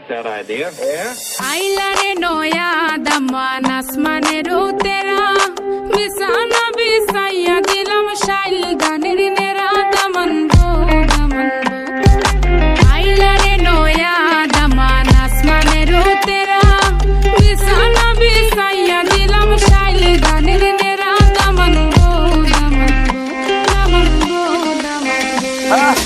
like that idea. Yeah. আইলারে নয়া দামান আসমানের তেরা বিছানা বিছাইয়া দিলাম শাইল গানের নেরা দামান গো দামান আইলারে নয়া দামান আসমানের তেরা বিছানা বিছাইয়া দিলাম শাইল গানের নেরা দামান গো দামান দামান গো দামান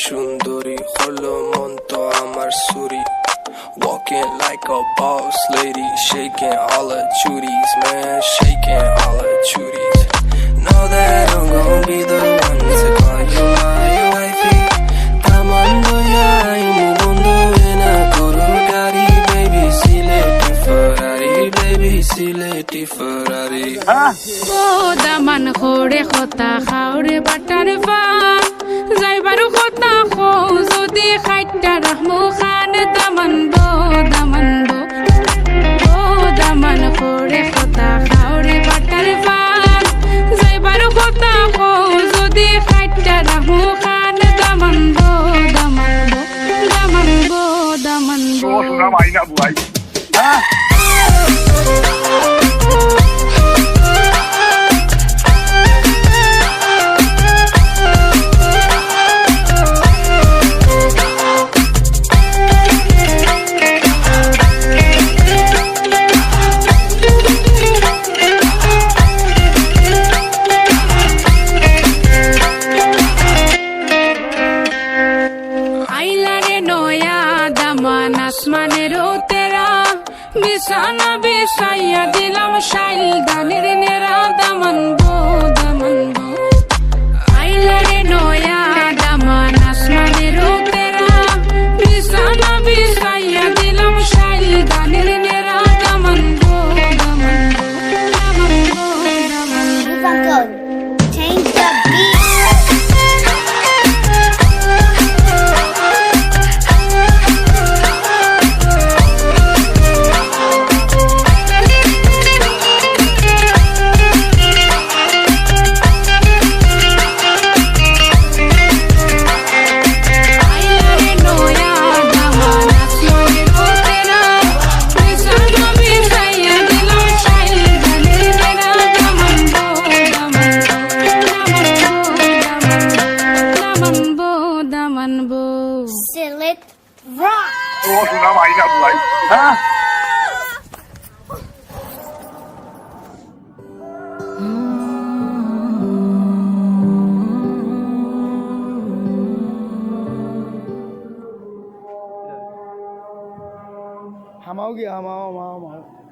সুন্দরী হলো মন তো আমার সুরি walking like a boss lady shaking all her chuties man shaking all her chuties know that I'm gonna be the one to call you my wifey tamando ya imu bondo ena koro gari baby sileti ferrari O Daman খোড়ে খতা খাওরে butter fun যাইবারু খতা খো যদি খাইটা রহমু খান দামান বো ও দামান খোড়ে খতা খাওরে butter fun যাইবারু খতা খো যদি খাইটা রহমু খান দামান বো দামান বো Sudah main Abu Ai. আসমানের তেরা বিছানা বিছাইয়া দিলাম শাইল গানের নেরা দামান গো আইলারে নয়া দামান আসমানের তেরা বিছানা বিছাইয়া দিলাম শাইল গানের নেরা দামান গো Change the beat. Sillet rock. Sudah main Abu Ai. हमाओगे हमाओ हमाओ हमाओ